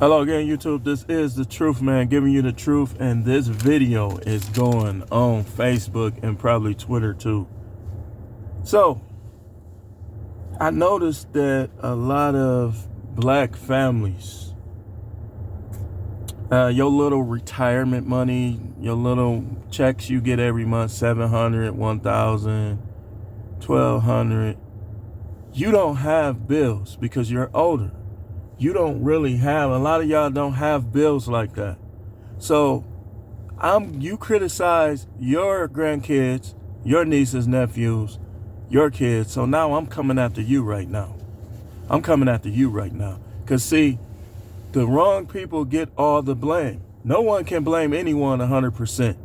Hello again, YouTube. This is The Truth Man, giving you the truth, and this video is going on Facebook and probably Twitter too. So, I noticed that a lot of black families, your little retirement money, your little checks you get every month, $700, $1,000, $1,200, you don't have bills because you're older. You don't really have, a lot of y'all don't have bills like that. So you criticize your grandkids, your nieces, nephews, your kids. So now I'm coming after you right now. Because see, the wrong people get all the blame. No one can blame anyone 100%.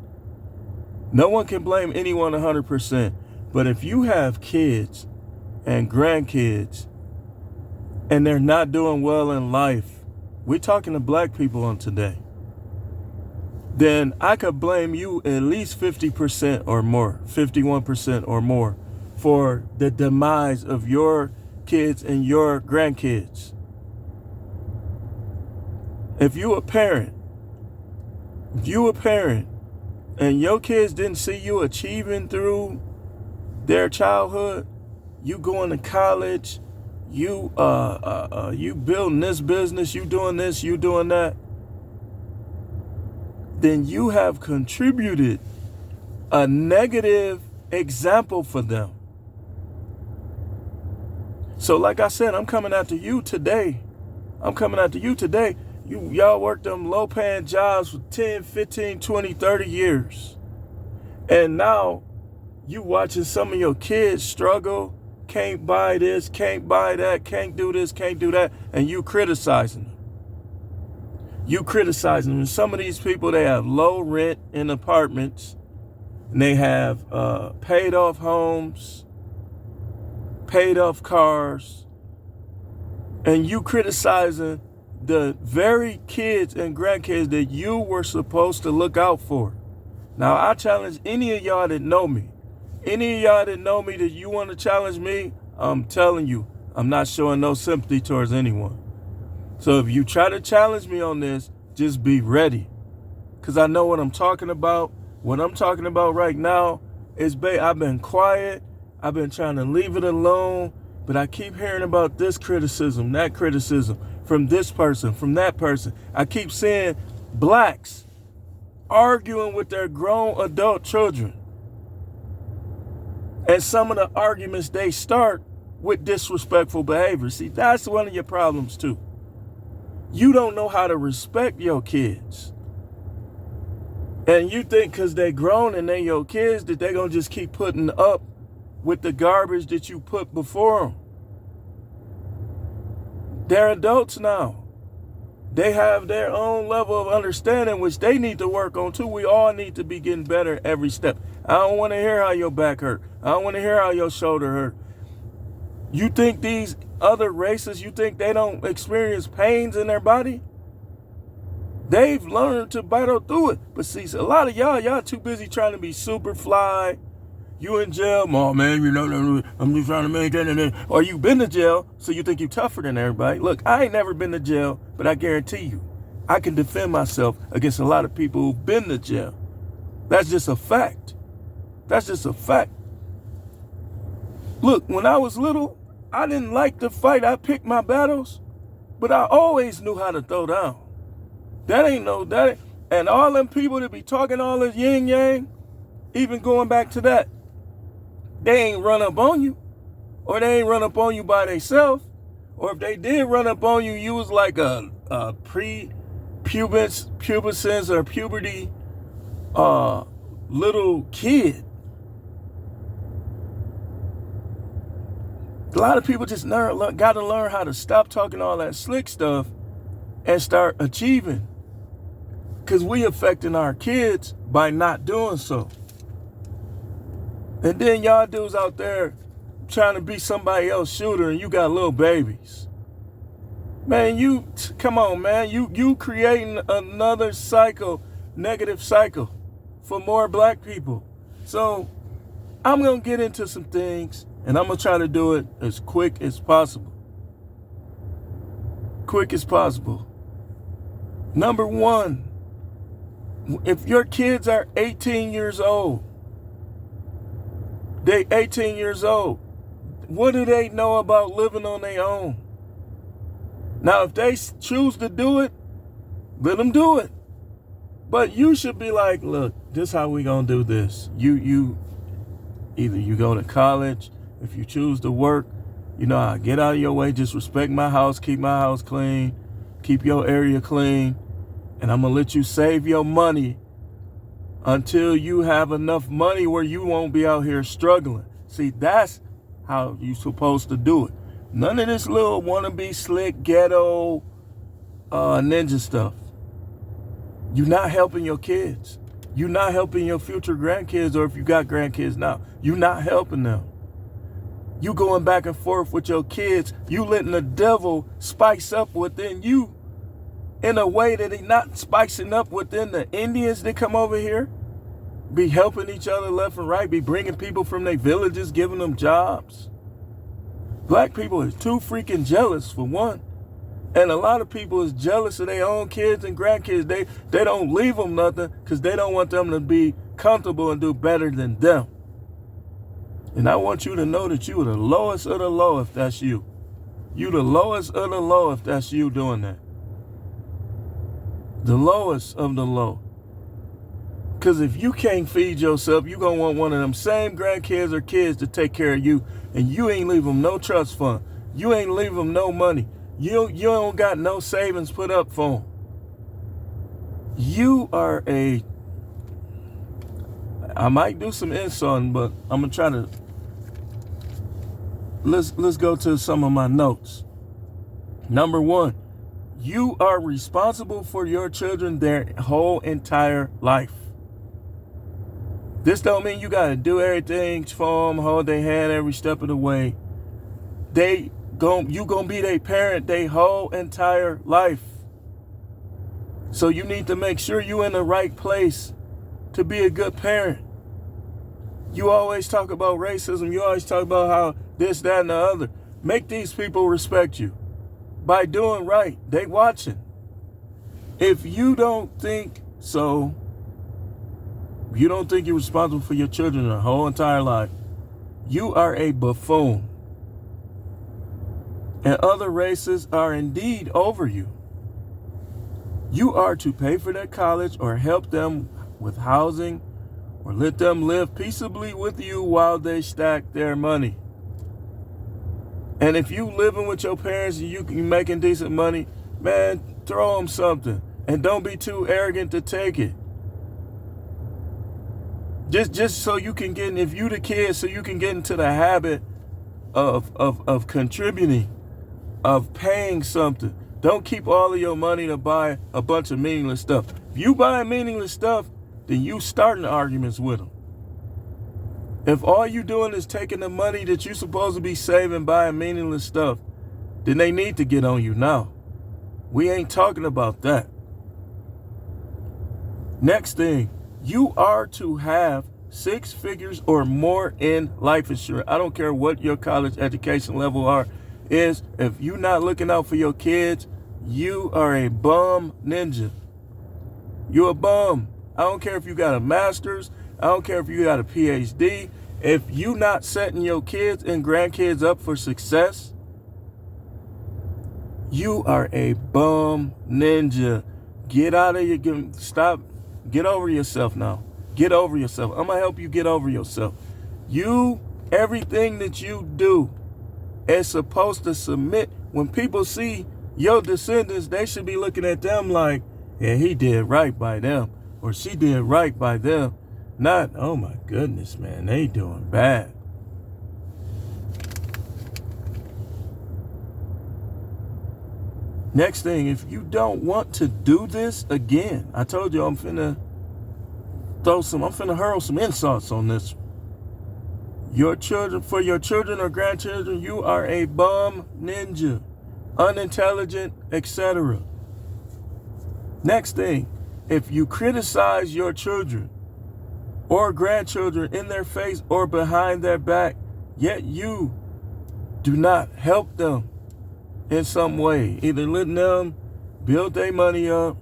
No one can blame anyone 100%. But if you have kids and grandkids and they're not doing well in life, we're talking to black people on today, then I could blame you at least 50% or more, 51% or more for the demise of your kids and your grandkids. If you a parent and your kids didn't see you achieving through their childhood, you going to college, you building this business, you doing this, you doing that, then you have contributed a negative example for them. So like I said, I'm coming after you today. Y'all work them low-paying jobs for 10, 15, 20, 30 years. And now you watching some of your kids struggle, can't buy this, can't buy that, can't do this, can't do that, and you criticizing them. And some of these people, they have low rent in apartments, and they have paid off homes, paid off cars, and you criticizing the very kids and grandkids that you were supposed to look out for. Now, I challenge any of y'all that know me. That you want to challenge me, I'm telling you, I'm not showing no sympathy towards anyone. So if you try to challenge me on this, just be ready. Because I know what I'm talking about. What I'm talking about right now is, I've been quiet. I've been trying to leave it alone. But I keep hearing about this criticism, that criticism, from this person, from that person. I keep seeing blacks arguing with their grown adult children. And some of the arguments they start with disrespectful behavior. See, that's one of your problems too. You don't know how to respect your kids. And you think because they grown and they your kids that they going to just keep putting up with the garbage that you put before them. They're adults now. They have their own level of understanding, which they need to work on too. We all need to be getting better every step. I don't want to hear how your back hurt. I don't want to hear how your shoulder hurt. You think these other races, you think they don't experience pains in their body? They've learned to battle through it. But see, a lot of y'all too busy trying to be super fly. You in jail, oh man, I'm just trying to maintain it. Or you been to jail, so you think you tougher than everybody. Look, I ain't never been to jail, but I guarantee you, I can defend myself against a lot of people who've been to jail. That's just a fact. Look, when I was little, I didn't like to fight. I picked my battles, but I always knew how to throw down. And all them people that be talking all this yin yang, even going back to that, they ain't run up on you, or they ain't run up on you by themselves, or if they did run up on you, you was like a pubescence or puberty little kid. A lot of people just got to learn how to stop talking all that slick stuff and start achieving, because we affecting our kids by not doing so. And then y'all dudes out there trying to be somebody else's shooter and you got little babies. Man, come on, man. You creating another negative cycle for more black people. So I'm going to get into some things and I'm going to try to do it as quick as possible. Number one, if your kids are 18 years old, they 18 years old, what do they know about living on their own? Now, if they choose to do it, let them do it. But you should be like, look, this is how we gonna do this. You either you go to college, if you choose to work, I get out of your way, just respect my house, keep my house clean, keep your area clean, and I'm gonna let you save your money until you have enough money where you won't be out here struggling. See, that's how you supposed to do it. None of this little wannabe slick ghetto ninja stuff. You're not helping your kids. You're not helping your future grandkids, or if you got grandkids now, you're not helping them. You going back and forth with your kids. You letting the devil spice up within you in a way that he's not spicing up within the Indians that come over here. Be helping each other left and right. Be bringing people from their villages, giving them jobs. Black people are too freaking jealous, for one. And a lot of people is jealous of their own kids and grandkids. They don't leave them nothing because they don't want them to be comfortable and do better than them. And I want you to know that you are the lowest of the low if that's you. You the lowest of the low if that's you doing that. The lowest of the low. Because if you can't feed yourself, you're going to want one of them same grandkids or kids to take care of you. And you ain't leave them no trust fund. You ain't leave them no money. You don't got no savings put up for them. You are I might do some insulting, but I'm going to try to, let's go to some of my notes. Number one, you are responsible for your children their whole entire life. This don't mean you got to do everything for them, hold their hand every step of the way. You gonna be their parent their whole entire life. So you need to make sure you in the right place to be a good parent. You always talk about racism. You always talk about how this, that, and the other. Make these people respect you by doing right. They watching. If you don't think so, you don't think you're responsible for your children their whole entire life, you are a buffoon. And other races are indeed over you. You are to pay for their college or help them with housing or let them live peaceably with you while they stack their money. And if you living with your parents and you can making decent money, man, throw them something. And don't be too arrogant to take it. Just so you can get, if you the kid, so you can get into the habit of contributing, of paying something. Don't keep all of your money to buy a bunch of meaningless stuff. If you buy meaningless stuff, then you starting arguments with them. If all you doing is taking the money that you supposed to be saving buying meaningless stuff, then they need to get on you now. We ain't talking about that. Next thing, you are to have 6 figures or more in life insurance. I don't care what your college education level is. If you're not looking out for your kids, you are a bum ninja. You're a bum. I don't care if you got a master's. I don't care if you got a PhD. If you not setting your kids and grandkids up for success, you are a bum ninja. Get out of your, stop, get over yourself now. Get over yourself. I'm going to help you get over yourself. Everything that you do is supposed to submit. When people see your descendants, they should be looking at them like, yeah, he did right by them, or she did right by them. Not, oh my goodness, man, they doing bad. Next thing, if you don't want to do this again, I told you I'm finna hurl some insults on this. For your children or grandchildren, you are a bum ninja, unintelligent, etc. Next thing, if you criticize your children or grandchildren in their face or behind their back, yet you do not help them in some way, either letting them build their money up,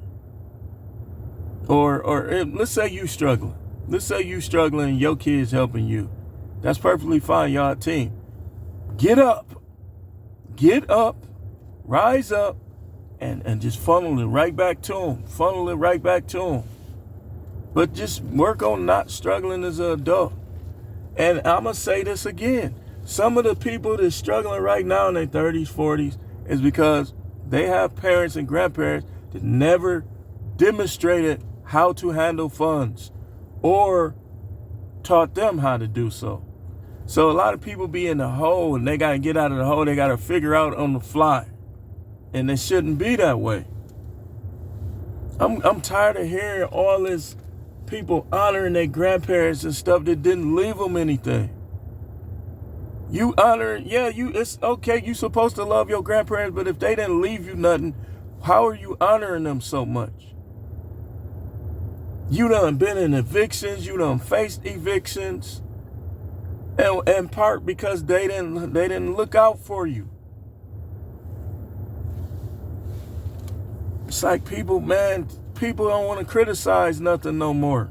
let's say you struggling. Let's say you struggling and your kid's helping you. That's perfectly fine. Y'all a team. Get up, rise up, and just funnel it right back to them. But just work on not struggling as an adult. And I'm going to say this again. Some of the people that's struggling right now in their 30s, 40s is because they have parents and grandparents that never demonstrated how to handle funds or taught them how to do so. So a lot of people be in the hole and they got to get out of the hole. They got to figure out on the fly. And it shouldn't be that way. I'm tired of hearing all this people honoring their grandparents and stuff that didn't leave them anything. You honor, it's okay. You supposed to love your grandparents, but if they didn't leave you nothing, how are you honoring them so much? You done been in evictions. You done faced evictions. And in part because they didn't look out for you. It's like people don't want to criticize nothing no more.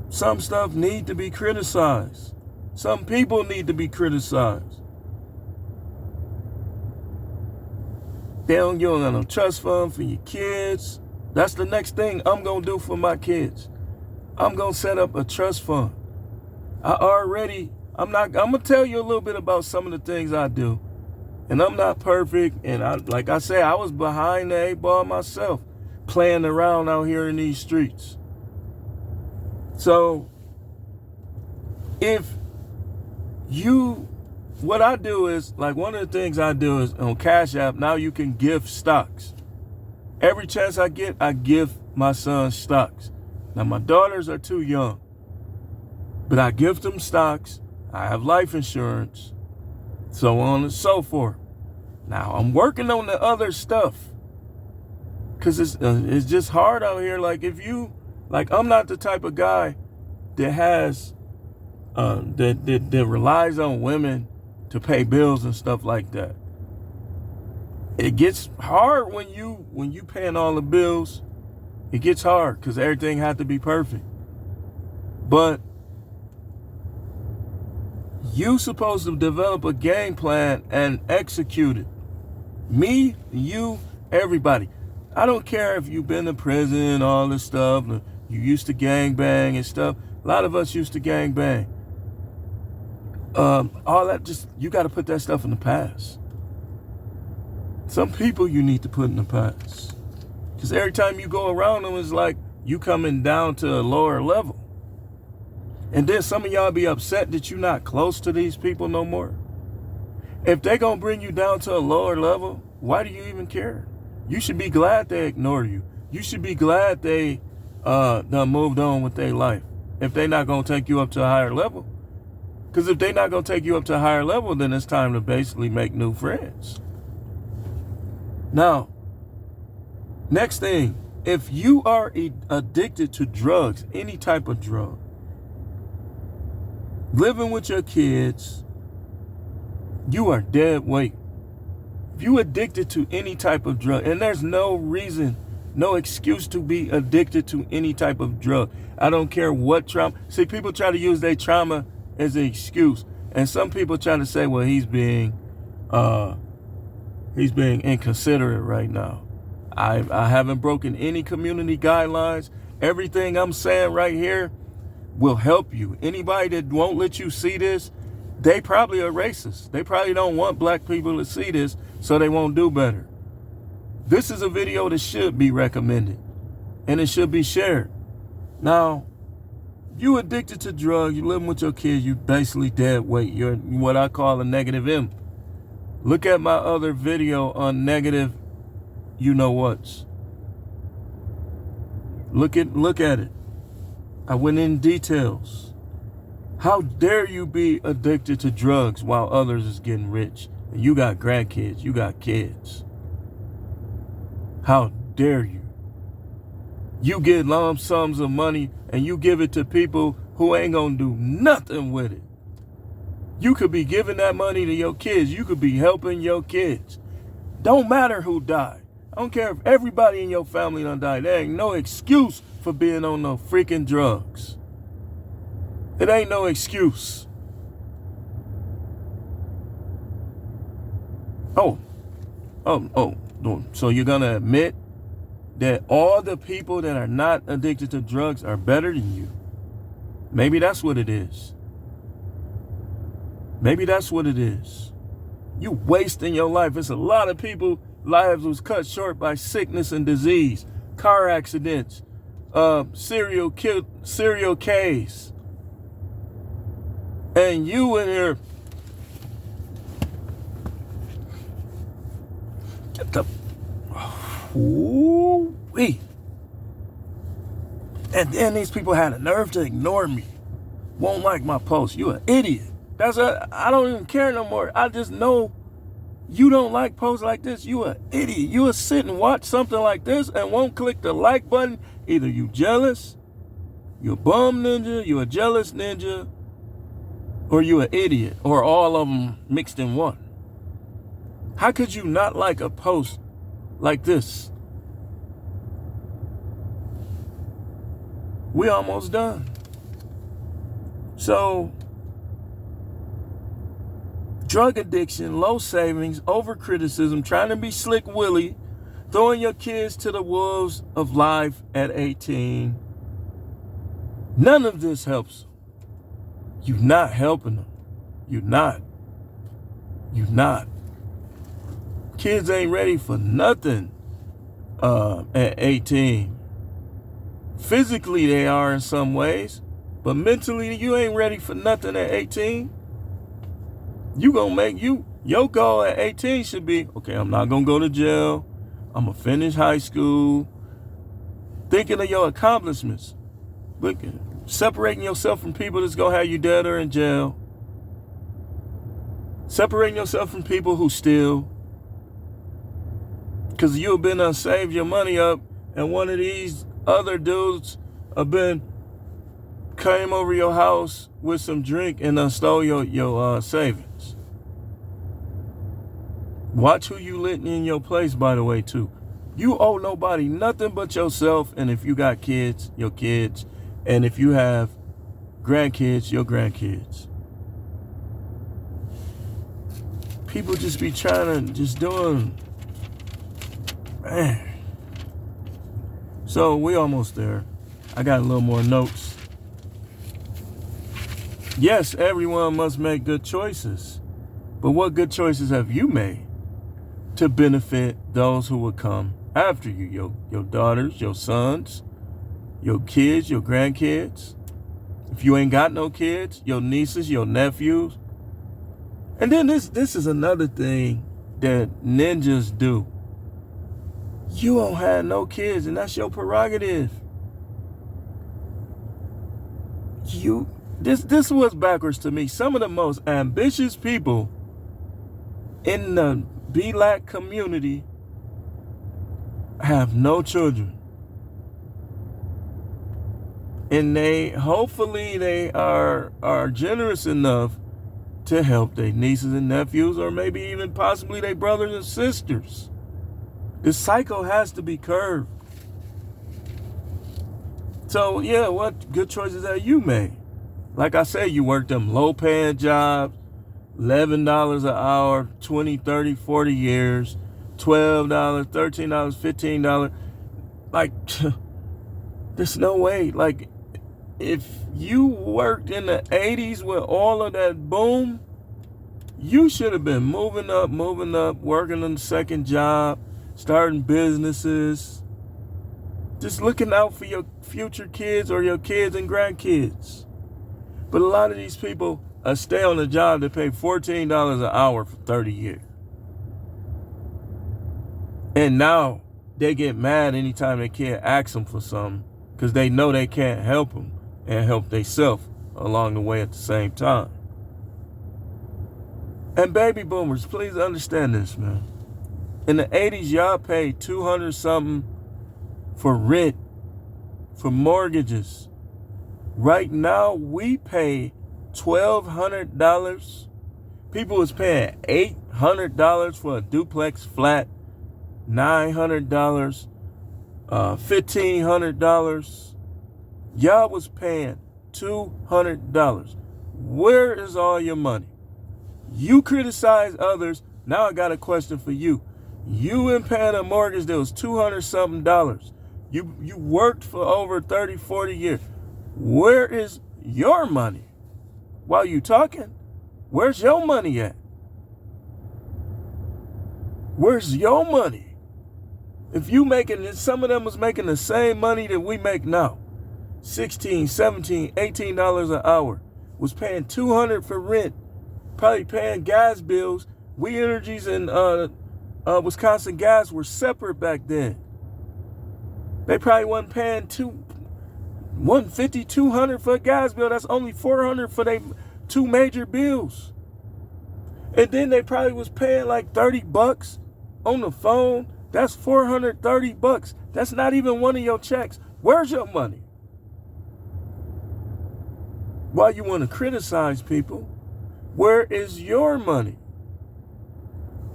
Some stuff need to be criticized. Some people need to be criticized. You don't got no trust fund for your kids. That's the next thing I'm going to do for my kids. I'm going to set up a trust fund. I'm going to tell you a little bit about some of the things I do. And I'm not perfect. And like I say, I was behind the 8-ball myself, playing around out here in these streets. So what I do is, like, one of the things I do is on Cash App, now you can gift stocks. Every chance I get, I gift my son stocks. Now, my daughters are too young, but I gift them stocks. I have life insurance, so on and so forth. Now, I'm working on the other stuff because it's just hard out here. Like, I'm not the type of guy that has, that relies on women to pay bills and stuff like that. It gets hard when you paying all the bills. It gets hard because everything had to be perfect. But you supposed to develop a game plan and execute it. Me, you, everybody. I don't care if you've been to prison, all this stuff. You used to gang bang and stuff. A lot of us used to gang bang. All that, you got to put that stuff in the past. Some people you need to put in the past. Because every time you go around them, it's like you coming down to a lower level. And then some of y'all be upset that you're not close to these people no more. If they going to bring you down to a lower level, why do you even care? You should be glad they ignore you. You should be glad they done moved on with their life. If they're not going to take you up to a higher level. Because if they're not going to take you up to a higher level, then it's time to basically make new friends. Now, next thing, if you are addicted to drugs, any type of drug, living with your kids, you are dead weight. If you addicted to any type of drug, and there's no reason, no excuse to be addicted to any type of drug. I don't care what trauma. See, people try to use their trauma as an excuse. And some people try to say, well, he's being inconsiderate right now. I haven't broken any community guidelines. Everything I'm saying right here will help you. Anybody that won't let you see this, they probably are racist. They probably don't want black people to see this, so they won't do better. This is a video that should be recommended, and it should be shared. Now, you addicted to drugs, you living with your kids, you basically dead weight. You're what I call a negative M. Look at my other video on negative you-know-whats. Look at it. I went in details. How dare you be addicted to drugs while others is getting rich? And you got grandkids, you got kids. How dare you? You get lump sums of money and you give it to people who ain't gonna do nothing with it. You could be giving that money to your kids. You could be helping your kids. Don't matter who died. I don't care if everybody in your family done died. There ain't no excuse for being on no freaking drugs. It ain't no excuse. Oh. So you're gonna admit that all the people that are not addicted to drugs are better than you? Maybe that's what it is. Maybe that's what it is. You wasting your life. It's a lot of people lives was cut short by sickness and disease, car accidents, serial K's. And you in here, get the, ooh-wee. And then these people had the nerve to ignore me. Won't like my post. You an idiot. I don't even care no more. I just know you don't like posts like this. You an idiot. You will sit and watch something like this and won't click the like button. Either you jealous, you a bum ninja, you a jealous ninja, or you an idiot, or all of them mixed in one. How could you not like a post like this? We almost done. So, drug addiction, low savings, over criticism, trying to be Slick Willie, throwing your kids to the wolves of life at 18. None of this helps. You're not helping them. You're not. Kids ain't ready for nothing at 18. Physically they are in some ways, but mentally you ain't ready for nothing at 18. You gonna make your goal at 18 should be, okay, I'm not gonna go to jail. I'm gonna finish high school. Thinking of your accomplishments. Separating yourself from people that's gonna have you dead or in jail. Separating yourself from people who steal. Because you've been saved your money up, and one of these other dudes came over your house with some drink and stole your savings. Watch who you letting in your place, by the way, too. You owe nobody nothing but yourself, and if you got kids, your kids, and if you have grandkids, your grandkids. People just be trying to doing, man. So we almost there. I got a little more notes. Yes, everyone must make good choices. But what good choices have you made to benefit those who will come after you? Your daughters, your sons, your kids, your grandkids. If you ain't got no kids, your nieces, your nephews. And then this is another thing that ninjas do. You don't have no kids, and that's your prerogative. This was backwards to me. Some of the most ambitious people in the Black community have no children. And hopefully they are generous enough to help their nieces and nephews, or maybe even possibly their brothers and sisters. This cycle has to be curbed. So, yeah, what good choices have you made? Like I said, you worked them low-paying jobs, $11 an hour, 20, 30, 40 years, $12, $13, $15. Like, there's no way. Like, if you worked in the 80s with all of that boom, you should have been moving up, working on the second job, starting businesses, just looking out for your future kids or your kids and grandkids. But a lot of these people stay on a job that pay $14 an hour for 30 years. And now they get mad anytime they can't ask them for something because they know they can't help them and help themselves along the way at the same time. And baby boomers, please understand this, man. In the 80s, y'all paid $200-something for rent, for mortgages. Right now, we pay $1,200. People was paying $800 for a duplex flat $900, $1,500. Y'all was paying $200. Where is all your money? You criticize others. Now I got a question for you. You been paying a mortgage that was $200-something. You worked for over 30, 40 years. Where is your money? While you talking, where's your money at? Where's your money? If you making, some of them was making the same money that we make now, $16, $17, $18 an hour, was paying $200 for rent, probably paying gas bills. We Energies and Wisconsin Gas were separate back then. They probably wasn't paying $150, $200 for a gas bill. That's only $400 for their two major bills. And then they probably was paying like $30 on the phone. That's $430. That's not even one of your checks. Where's your money? Why you want to criticize people? Where is your money?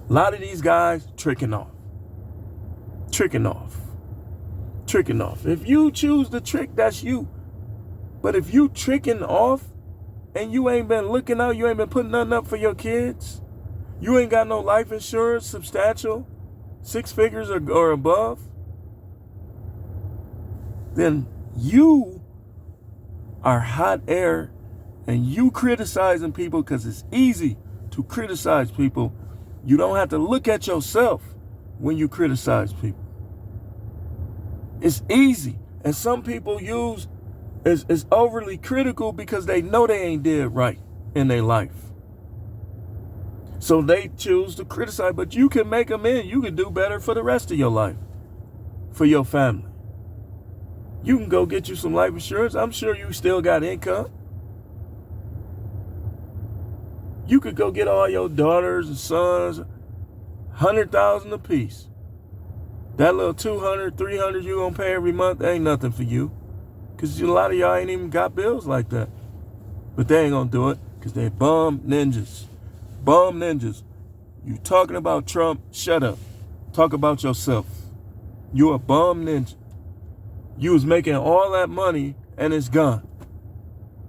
A lot of these guys tricking off. If you choose to trick, that's you. But if you tricking off and you ain't been looking out, you ain't been putting nothing up for your kids, you ain't got no life insurance, substantial, 6 figures or above, then you are hot air and you criticizing people because it's easy to criticize people. You don't have to look at yourself when you criticize people. It's easy. And some people is overly critical because they know they ain't did right in their life. So they choose to criticize, but you can make them in. You can do better for the rest of your life, for your family. You can go get you some life insurance. I'm sure you still got income. You could go get all your daughters and sons, $100,000 apiece. That little $200, $300 you gonna pay every month ain't nothing for you, because a lot of y'all ain't even got bills like that. But they ain't gonna do it because they bum ninjas. Bum ninjas. You talking about Trump? Shut up. Talk about yourself. You a bum ninja. You was making all that money and it's gone.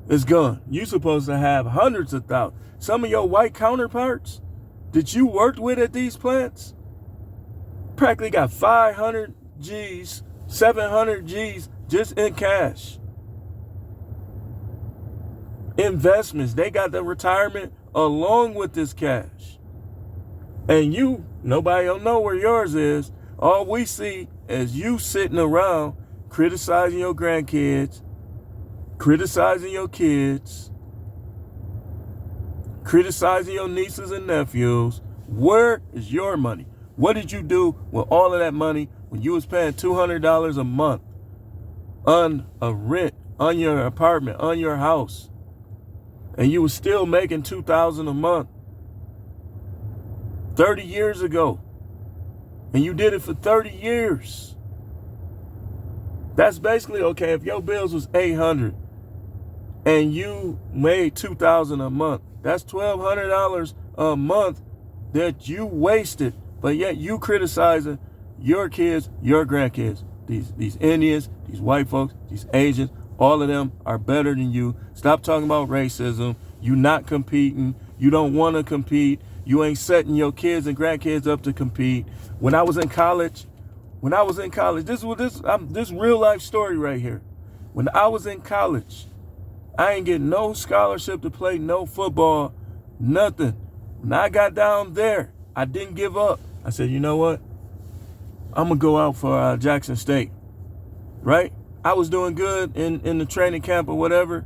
It's gone. You supposed to have hundreds of thousands. Some of your white counterparts that you worked with at these plants practically got 500 G's, 700 G's just in cash. Investments, they got the retirement along with this cash. And you, nobody don't know where yours is. All we see is you sitting around criticizing your grandkids, criticizing your kids, criticizing your nieces and nephews. Where is your money? What did you do with all of that money when you was paying $200 a month on a rent, on your apartment, on your house, and you was still making $2,000 a month 30 years ago, and you did it for 30 years? That's basically, okay, if your bills was $800 and you made $2,000 a month, that's $1,200 a month that you wasted, but yet you criticizing your kids, your grandkids, these Indians, these white folks, these Asians. All of them are better than you. Stop talking about racism. You not competing. You don't want to compete. You ain't setting your kids and grandkids up to compete. When I was in college, this real life story right here. When I was in college, I ain't get no scholarship to play no football, nothing. When I got down there, I didn't give up. I said, you know what? I'm going to go out for Jackson State, right? I was doing good in the training camp or whatever,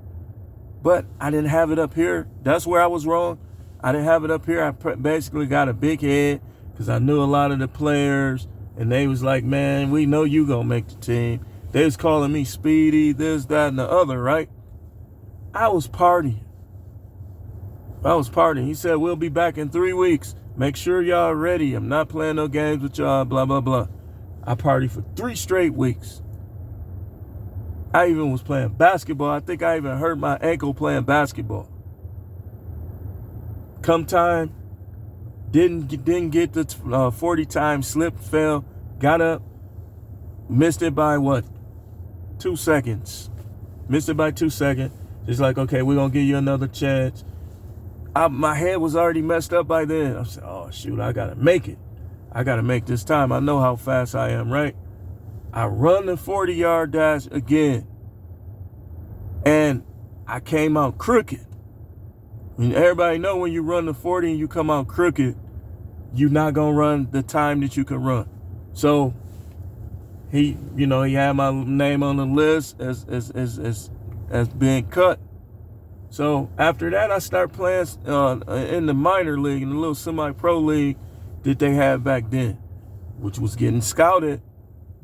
but I didn't have it up here. That's where I was wrong. I didn't have it up here. I basically got a big head because I knew a lot of the players, and they was like, man, we know you going to make the team. They was calling me Speedy, this, that, and the other, right? I was partying. He said, we'll be back in 3 weeks. Make sure y'all are ready. I'm not playing no games with y'all, blah, blah, blah. I partied for 3 straight weeks. I even was playing basketball. I think I even hurt my ankle playing basketball. Come time, Didn't get the 40 times, slipped, fell, got up, missed it by what? 2 seconds. Missed it by 2 seconds. Just like, okay, we're going to give you another chance. My head was already messed up by then. I said, oh, shoot, I got to make it. I got to make this time. I know how fast I am, right? I run the 40-yard dash again. And I came out crooked. And everybody know when you run the 40 and you come out crooked, you're not going to run the time that you can run. So he had my name on the list as being cut. So after that, I started playing in the minor league, in the little semi-pro league that they had back then, which was getting scouted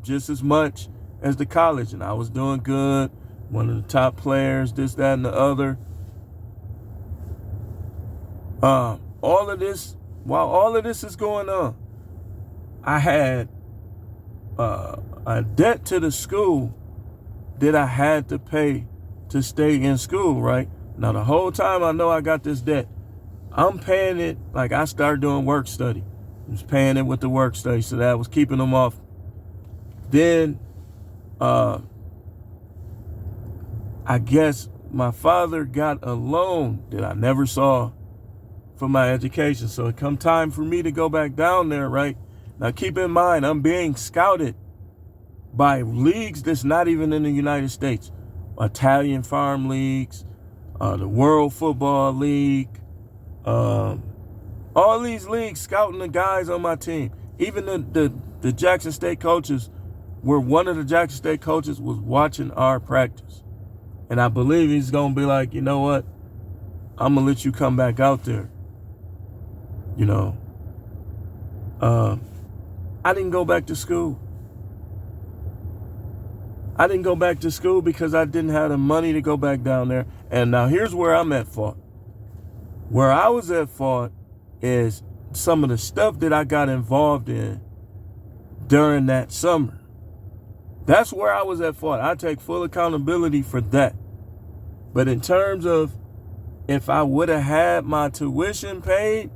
just as much as the college. And I was doing good, one of the top players, this, that, and the other. While all of this is going on, I had a debt to the school that I had to pay to stay in school, right? Now, the whole time I know I got this debt, I'm paying it like I started doing work study. I was paying it with the work study, so that was keeping them off. Then, I guess my father got a loan that I never saw for my education. So it come time for me to go back down there, right? Now, keep in mind, I'm being scouted by leagues that's not even in the United States. Italian farm leagues, the World Football League, all these leagues scouting the guys on my team. Even the Jackson State coaches, where one of the Jackson State coaches was watching our practice. And I believe he's going to be like, you know what? I'm going to let you come back out there. I didn't go back to school. I didn't go back to school because I didn't have the money to go back down there. And now here's where I'm at fault. Where I was at fault is some of the stuff that I got involved in during that summer. That's where I was at fault. I take full accountability for that. But in terms of if I would have had my tuition paid,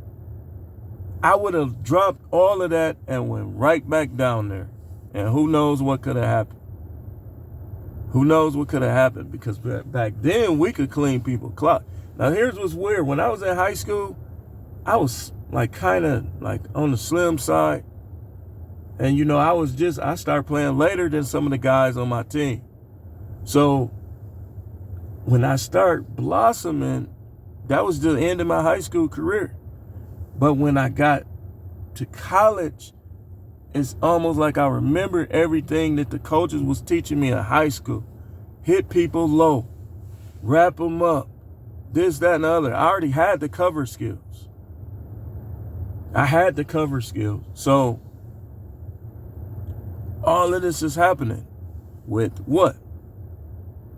I would have dropped all of that and went right back down there. And who knows what could have happened. Who knows what could have happened, because back then we could clean people clock. Now here's what's weird. When I was in high school, I was like kind of like on the slim side. And I started playing later than some of the guys on my team. So when I started blossoming, that was the end of my high school career. But when I got to college, it's almost like I remember everything that the coaches was teaching me in high school. Hit people low, wrap them up, this, that, and the other. I already had the cover skills. So all of this is happening with what?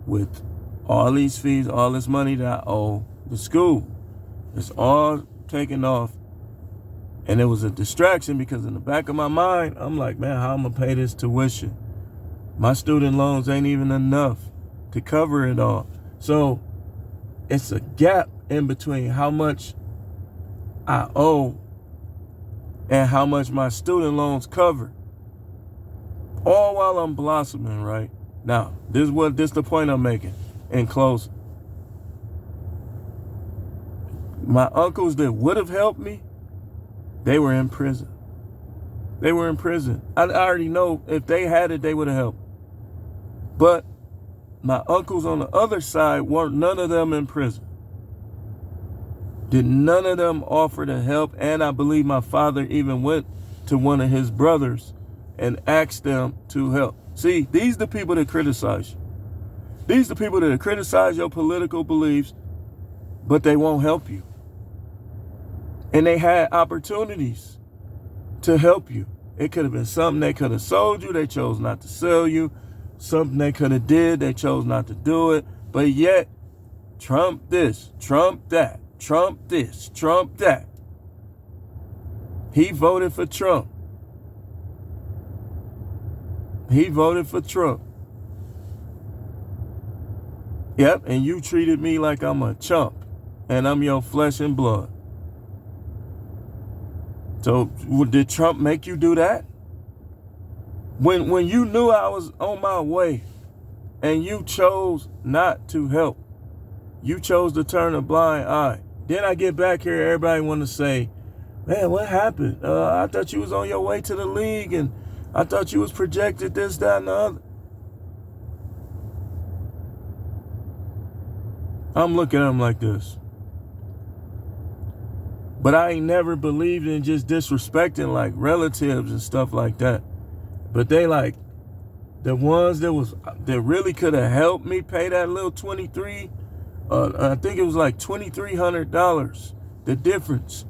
With all these fees, all this money that I owe the school. It's all taken off. And it was a distraction because in the back of my mind, I'm like, man, how am I going to pay this tuition? My student loans ain't even enough to cover it all. So it's a gap in between how much I owe and how much my student loans cover. All while I'm blossoming, right? Now, this is the point I'm making in closing. My uncles that would have helped me, they were in prison. I already know if they had it, they would have helped. But my uncles on the other side weren't none of them in prison. Did none of them offer to help? And I believe my father even went to one of his brothers and asked them to help. See, these are the people that criticize you. These are the people that criticize your political beliefs, but they won't help you. And they had opportunities to help you. It could have been something they could have sold you. They chose not to sell you. Something they could have did. They chose not to do it. But yet, Trump this, Trump that, Trump this, Trump that. He voted for Trump. Yep, and you treated me like I'm a chump and I'm your flesh and blood. So did Trump make you do that? When you knew I was on my way and you chose not to help, you chose to turn a blind eye. Then I get back here, everybody want to say, man, what happened? I thought you was on your way to the league and I thought you was projected this, that, and the other. I'm looking at them like this. But I ain't never believed in just disrespecting like relatives and stuff like that. But they like the ones that really could have helped me pay that little I think it was like $2,300. The difference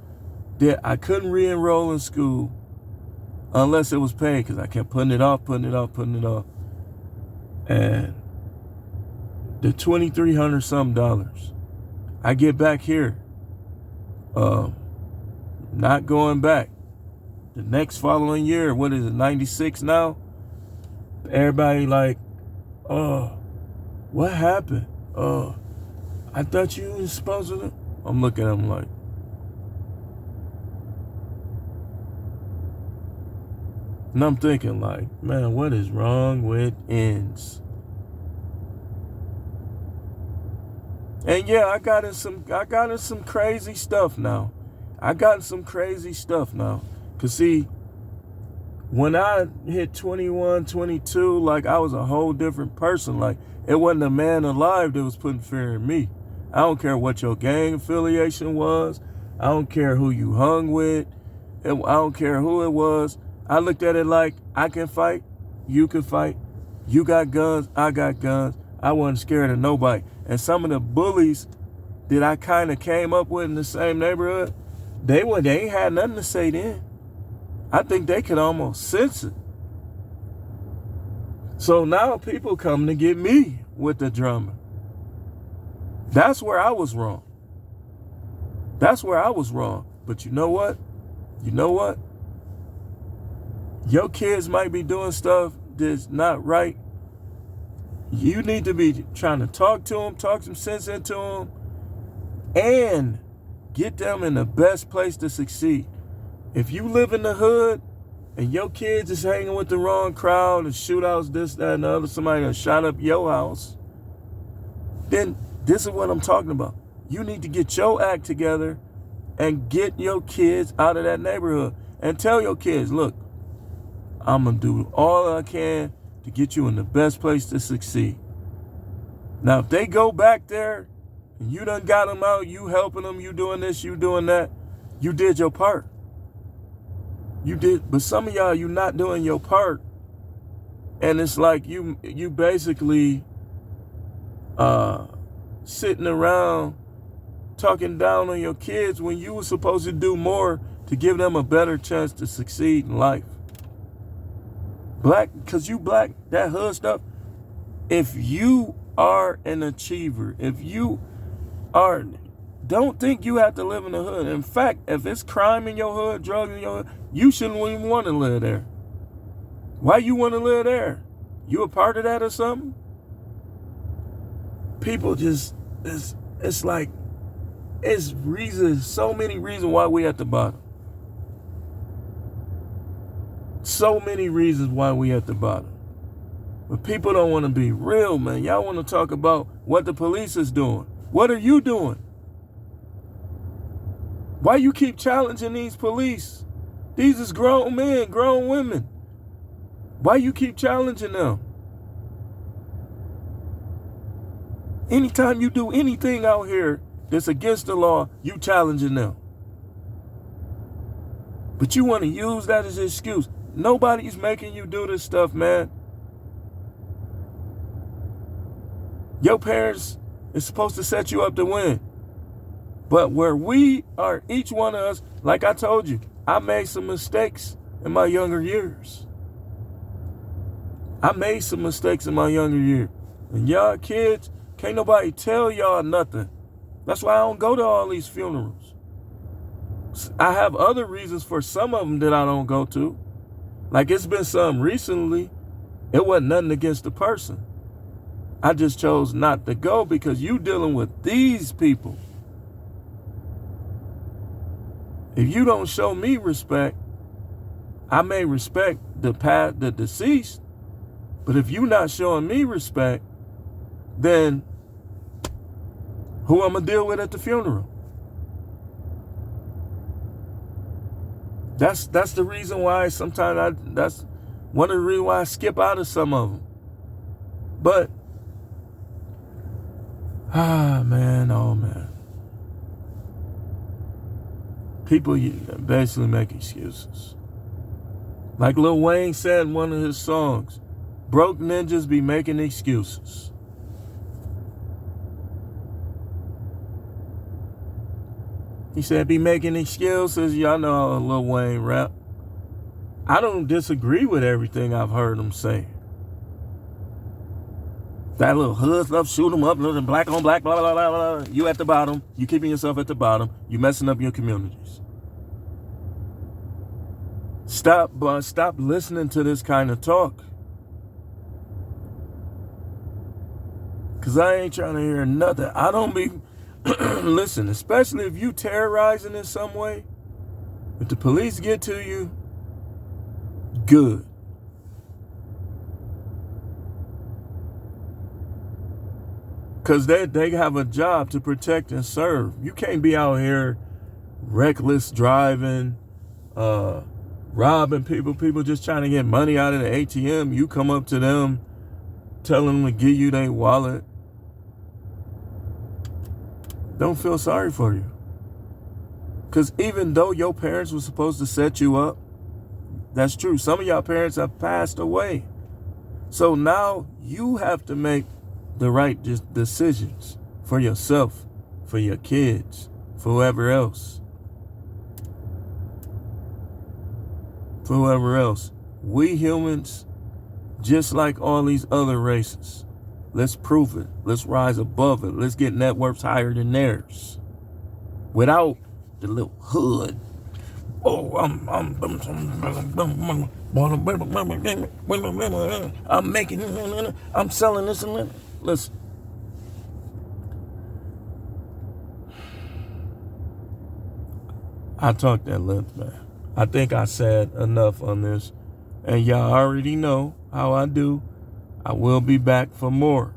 that I couldn't re-enroll in school unless it was paid because I kept putting it off. And the $2,300 something. I get back here. Not going back. The next following year, what is it, 96 now? Everybody like, what happened? I thought you was supposed to. I'm looking at them like, and I'm thinking like, man, what is wrong with ends? And yeah, I got in some crazy stuff now. Cause see, when I hit 21, 22, like I was a whole different person. Like it wasn't a man alive that was putting fear in me. I don't care what your gang affiliation was. I don't care who you hung with. I don't care who it was. I looked at it like I can fight, you can fight. You got guns, I got guns. I wasn't scared of nobody. And some of the bullies that I kind of came up with in the same neighborhood, they ain't had nothing to say then. I think they could almost sense it. So now people come to get me with the drama. That's where I was wrong. But you know what? Your kids might be doing stuff that's not right. You need to be trying to talk to them, talk some sense into them, and get them in the best place to succeed. If you live in the hood and your kids is hanging with the wrong crowd and shootouts, this, that, and the other, somebody done shot up your house, then this is what I'm talking about. You need to get your act together and get your kids out of that neighborhood and tell your kids, look, I'm going to do all I can to get you in the best place to succeed. Now, if they go back there and you done got them out, you helping them, you doing this, you doing that, you did your part. You did, but some of y'all, you not doing your part. And it's like you basically sitting around talking down on your kids when you were supposed to do more to give them a better chance to succeed in life. Black, because you black, that hood stuff, if you are an achiever, if you are, don't think you have to live in the hood. In fact, if it's crime in your hood, drugs in your hood, you shouldn't even want to live there. Why you want to live there? You a part of that or something? People just, it's like, it's reasons, so many reasons why we at the bottom. So many reasons why we at the bottom. But people don't want to be real, man. Y'all want to talk about what the police is doing. What are you doing? Why you keep challenging these police? These is grown men, grown women. Why you keep challenging them? Anytime you do anything out here that's against the law, you challenging them. But you want to use that as an excuse. Nobody's making you do this stuff, man. Your parents is supposed to set you up to win. But where we are, each one of us, like I told you, I made some mistakes in my younger years. And y'all kids, can't nobody tell y'all nothing. That's why I don't go to all these funerals. I have other reasons for some of them that I don't go to. Like it's been some recently, it wasn't nothing against the person. I just chose not to go because you dealing with these people. If you don't show me respect, I may respect the deceased, but if you're not showing me respect, then who I'm gonna deal with at the funeral? That's the reason why sometimes that's one of the reasons why I skip out of some of them. But oh man, people basically make excuses. Like Lil Wayne said in one of his songs, broke ninjas be making excuses. He said, be making excuses. Y'all know how Lil Wayne rap. I don't disagree with everything I've heard him say. That little hood stuff, shoot them up, little black on black, blah, blah, blah, blah. You at the bottom. You keeping yourself at the bottom. You messing up your communities. Stop listening to this kind of talk. Because I ain't trying to hear nothing. I don't be... Listen, especially if you terrorizing in some way, if the police get to you, good. Because they have a job to protect and serve. You can't be out here reckless driving, robbing people just trying to get money out of the ATM. You come up to them, tell them to give you their wallet. Don't feel sorry for you. Because even though your parents were supposed to set you up, that's true. Some of y'all parents have passed away. So now you have to make the right decisions for yourself, for your kids, for whoever else. For whoever else. We humans, just like all these other races, let's prove it. Let's rise above it. Let's get net worths higher than theirs. Without the little hood. Oh, I'm making, I'm selling this and that. Listen. I talked at length, man. I think I said enough on this. And y'all already know how I do. I will be back for more.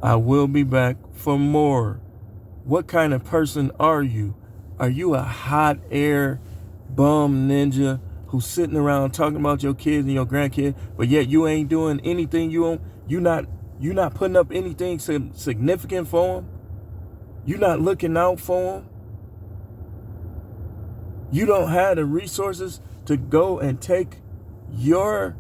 I will be back for more. What kind of person are you? Are you a hot air bum ninja who's sitting around talking about your kids and your grandkids, but yet you ain't doing anything? You're not putting up anything significant for them? You're not looking out for them? You don't have the resources to go and take your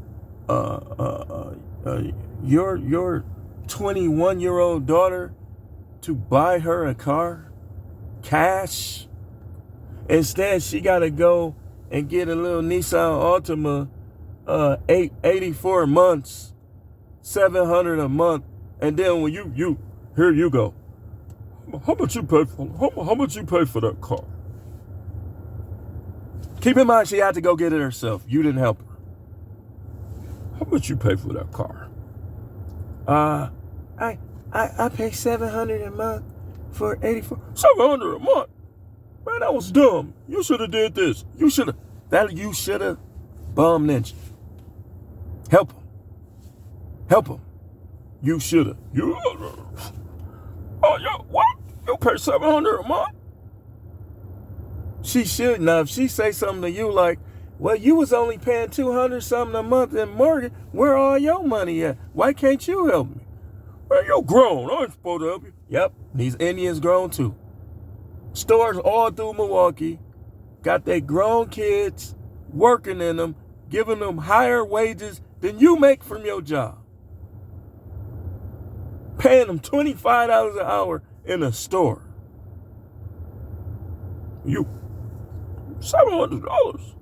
21-year-old daughter to buy her a car, cash. Instead, she got to go and get a little Nissan Altima, 84 months, $700 a month, and then when you here you go. How much you pay for that car? Keep in mind, she had to go get it herself. You didn't help her. How much you pay for that car? I pay $700 a month for 84. $700 a month? Man, that was dumb. You should have did this. You should have. Bum ninja. Help him. Help him. You should have. Oh, yo, what? You pay $700 a month? She should. Now, if she say something to you like, well, you was only paying $200 something a month in mortgage, where all your money at? Why can't you help me? Well, you're grown. I ain't supposed to help you. Yep, these Indians grown too. Stores all through Milwaukee got their grown kids working in them, giving them higher wages than you make from your job. Paying them $25 an hour in a store. You, $700.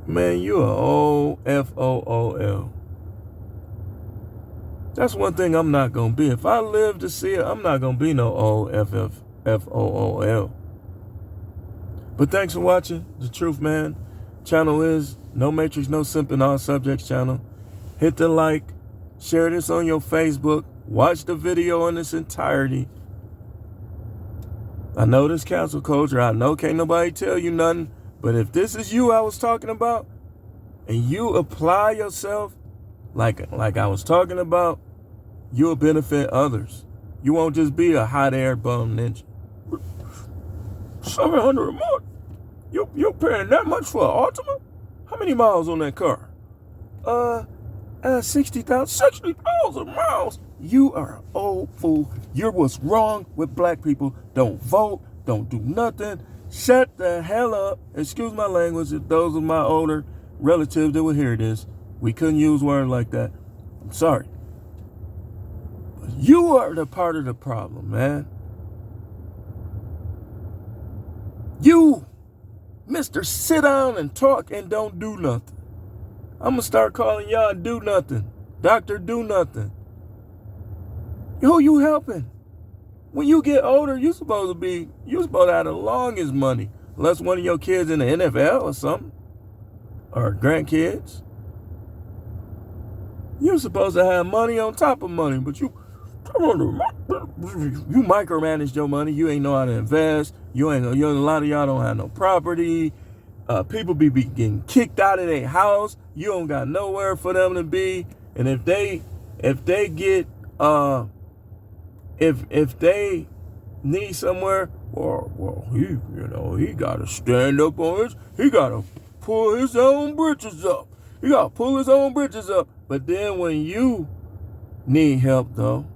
Man, you a OFOOL. That's one thing I'm not going to be. If I live to see it, I'm not going to be no OFFOOL. But thanks for watching The Truth Man. Channel is No Matrix, No Simping, All Subjects channel. Hit the like. Share this on your Facebook. Watch the video in its entirety. I know this cancel culture. I know can't nobody tell you nothing. But if this is you I was talking about, and you apply yourself like I was talking about, you'll benefit others. You won't just be a hot air bum ninja. $700 a month? You're paying that much for an Altima? How many miles on that car? 60,000. 60,000 miles? You are an old fool. You're what's wrong with black people. Don't vote. Don't do nothing. Shut the hell up. Excuse my language. If those of my older relatives that will hear this, we couldn't use words like that. I'm sorry. But you are the part of the problem, man. You, Mr. Sit down and talk and don't do nothing. I'm going to start calling y'all do nothing. Dr. Do nothing. Who you helping? When you get older, you're supposed to have the longest money. Unless one of your kids in the NFL or something. Or grandkids. You're supposed to have money on top of money. But you micromanage your money. You ain't know how to invest. A lot of y'all don't have no property. People be getting kicked out of their house. You don't got nowhere for them to be. And if they get if they need somewhere, well, he gotta stand up on his. He gotta pull his own britches up. He gotta pull his own britches up. But then when you need help, though,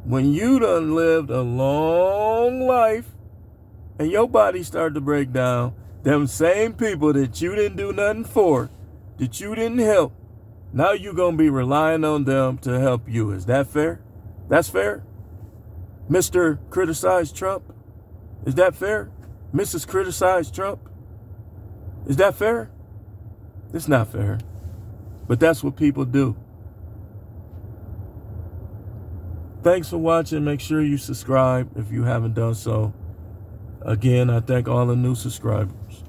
when you done lived a long life and your body started to break down, them same people that you didn't do nothing for, that you didn't help, now you gonna be relying on them to help you. Is that fair? That's fair? Mr. Criticize Trump? Is that fair? Mrs. Criticize Trump? Is that fair? It's not fair. But that's what people do. Thanks for watching. Make sure you subscribe if you haven't done so. Again, I thank all the new subscribers.